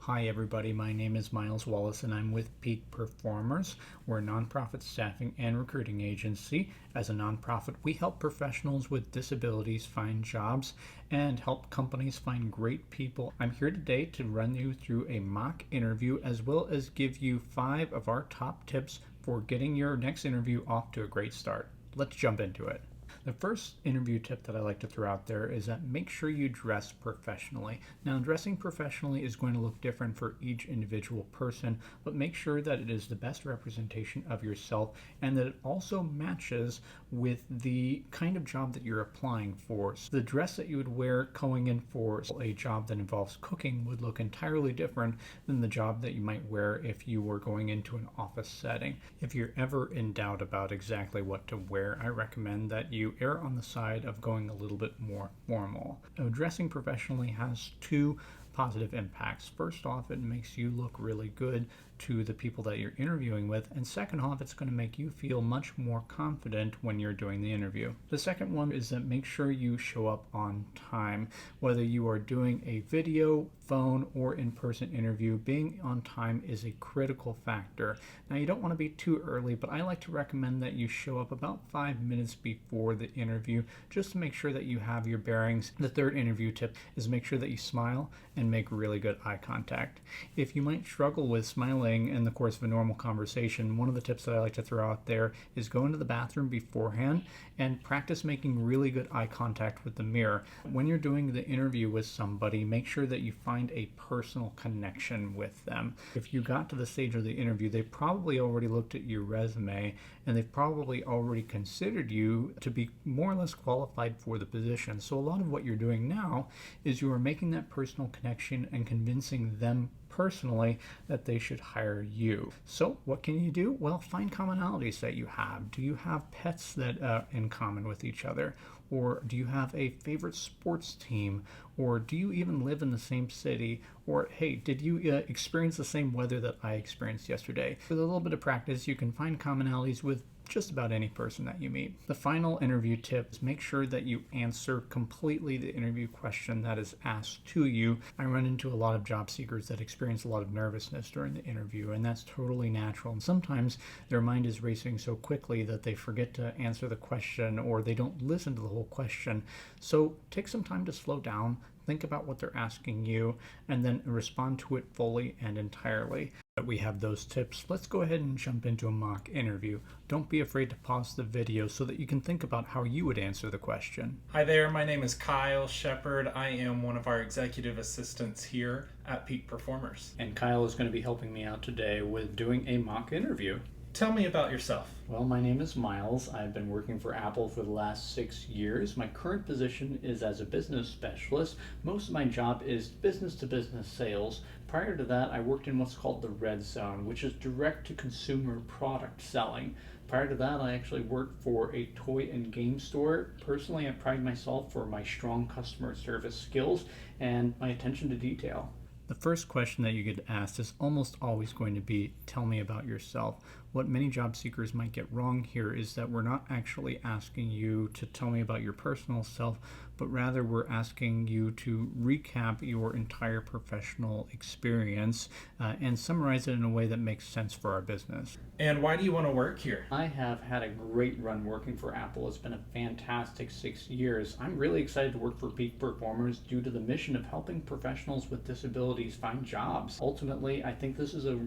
Hi everybody, my name is Miles Wallace and I'm with Peak Performers. We're a nonprofit staffing and recruiting agency. As a nonprofit, we help professionals with disabilities find jobs and help companies find great people. I'm here today to run you through a mock interview as well as give you 5 of our top tips for getting your next interview off to a great start. Let's jump into it. The first interview tip that I like to throw out there is that make sure you dress professionally. Now, dressing professionally is going to look different for each individual person, but make sure that it is the best representation of yourself and that it also matches with the kind of job that you're applying for. So the dress that you would wear going in for a job that involves cooking would look entirely different than the job that you might wear if you were going into an office setting. If you're ever in doubt about exactly what to wear, I recommend that you err on the side of going a little bit more formal. Now, dressing professionally has 2 positive impacts. First off, it makes you look really good to the people that you're interviewing with, and second off, it's going to make you feel much more confident when you're doing the interview. The second one is that make sure you show up on time. Whether you are doing a video, phone, or in-person interview, being on time is a critical factor. Now, you don't want to be too early, but I like to recommend that you show up about 5 minutes before the interview just to make sure that you have your bearings. The third interview tip is make sure that you smile and make really good eye contact. If you might struggle with smiling in the course of a normal conversation, one of the tips that I like to throw out there is go into the bathroom beforehand and practice making really good eye contact with the mirror. When you're doing the interview with somebody, make sure that you find a personal connection with them. If you got to the stage of the interview, they probably already looked at your resume and they've probably already considered you to be more or less qualified for the position. So a lot of what you're doing now is you are making that personal connection and convincing them personally that they should hire you. So what can you do? Well, find commonalities that you have. Do you have pets that in common with each other? Or do you have a favorite sports team? Or do you even live in the same city? Or hey, did you experience the same weather that I experienced yesterday? With a little bit of practice, you can find commonalities with just about any person that you meet. The final interview tip is make sure that you answer completely the interview question that is asked to you. I run into a lot of job seekers that experience a lot of nervousness during the interview, and that's totally natural. And sometimes their mind is racing so quickly that they forget to answer the question or they don't listen to the whole question. So take some time to slow down, think about what they're asking you, and then respond to it fully and entirely. That we have those tips, let's go ahead and jump into a mock interview. Don't be afraid to pause the video so that you can think about how you would answer the question. Hi there, my name is Kyle Shepard. I am one of our executive assistants here at Peak Performers. And Kyle is going to be helping me out today with doing a mock interview. Tell me about yourself. Well, my name is Miles. I've been working for Apple for the last 6 years. My current position is as a business specialist. Most of my job is business-to-business sales. Prior to that, I worked in what's called the red zone, which is direct-to-consumer product selling. Prior to that, I actually worked for a toy and game store. Personally, I pride myself for my strong customer service skills and my attention to detail. The first question that you get asked is almost always going to be, tell me about yourself. What many job seekers might get wrong here is that we're not actually asking you to tell me about your personal self, but rather we're asking you to recap your entire professional experience and summarize it in a way that makes sense for our business. And why do you want to work here? I have had a great run working for Apple. It's been a fantastic 6 years. I'm really excited to work for Peak Performers due to the mission of helping professionals with disabilities find jobs. Ultimately, I think this is a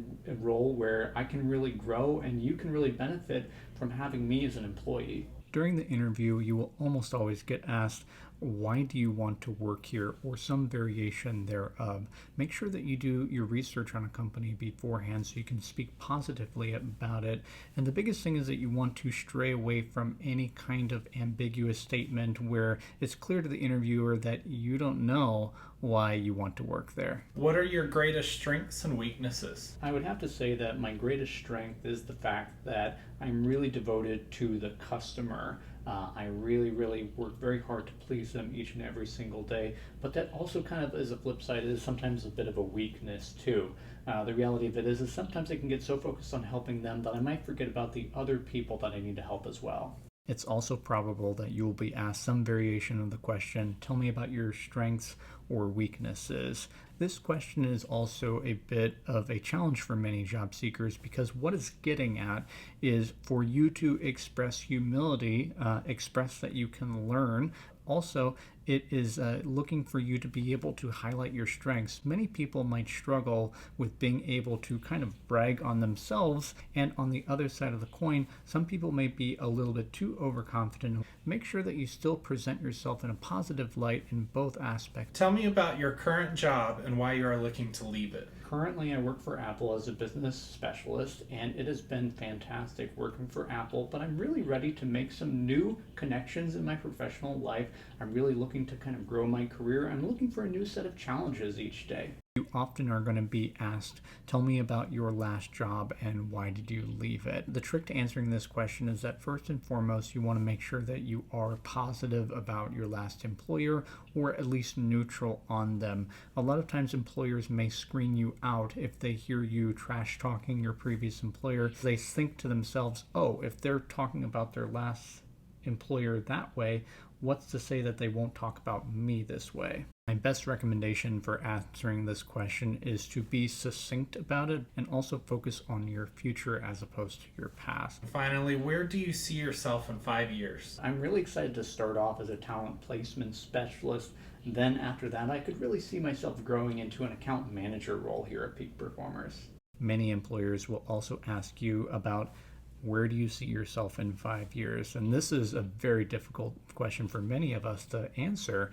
role where I can really grow and you can really benefit from having me as an employee. During the interview, you will almost always get asked, why do you want to work here, or some variation thereof. Make sure that you do your research on a company beforehand so you can speak positively about it. And the biggest thing is that you want to stray away from any kind of ambiguous statement where it's clear to the interviewer that you don't know why you want to work there. What are your greatest strengths and weaknesses? I would have to say that my greatest strength is the fact that I'm really devoted to the customer. I really work very hard to please them each and every single day, but that also kind of is a flip side. It is sometimes a bit of a weakness too. The reality of it is sometimes I can get so focused on helping them that I might forget about the other people that I need to help as well. It's also probable that you will be asked some variation of the question, tell me about your strengths or weaknesses. This question is also a bit of a challenge for many job seekers because what it's getting at is for you to express humility, express that you can learn. Also, it is looking for you to be able to highlight your strengths. Many people might struggle with being able to kind of brag on themselves, and on the other side of the coin, some people may be a little bit too overconfident. Make sure that you still present yourself in a positive light in both aspects. Tell me about your current job and why you are looking to leave it. Currently, I work for Apple as a business specialist, and it has been fantastic working for Apple, but I'm really ready to make some new connections in my professional life. I'm really looking to kind of grow my career. I'm looking for a new set of challenges each day. You often are going to be asked, tell me about your last job and why did you leave it? The trick to answering this question is that first and foremost, you want to make sure that you are positive about your last employer or at least neutral on them. A lot of times employers may screen you out if they hear you trash talking your previous employer. They think to themselves, oh, if they're talking about their last employer that way, what's to say that they won't talk about me this way? My best recommendation for answering this question is to be succinct about it and also focus on your future as opposed to your past. Finally, where do you see yourself in 5 years? I'm really excited to start off as a talent placement specialist. Then after that, I could really see myself growing into an account manager role here at Peak Performers. Many employers will also ask you about where do you see yourself in 5 years? And this is a very difficult question for many of us to answer.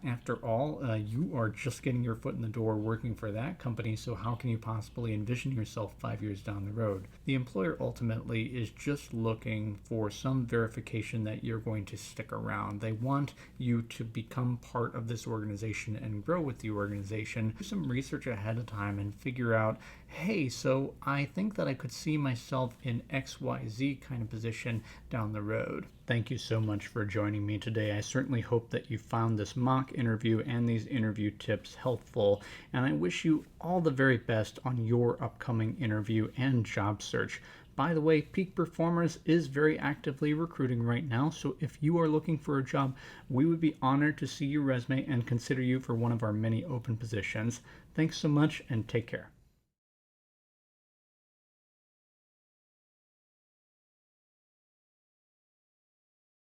After all, you are just getting your foot in the door working for that company, so how can you possibly envision yourself 5 years down the road? The employer ultimately is just looking for some verification that you're going to stick around. They want you to become part of this organization and grow with the organization. Do some research ahead of time and figure out, hey, so I think that I could see myself in XYZ kind of position down the road. Thank you so much for joining me today. I certainly hope that you found this mock interview and these interview tips helpful, and I wish you all the very best on your upcoming interview and job search. By the way, Peak Performers is very actively recruiting right now, so if you are looking for a job, we would be honored to see your resume and consider you for one of our many open positions. Thanks so much and take care.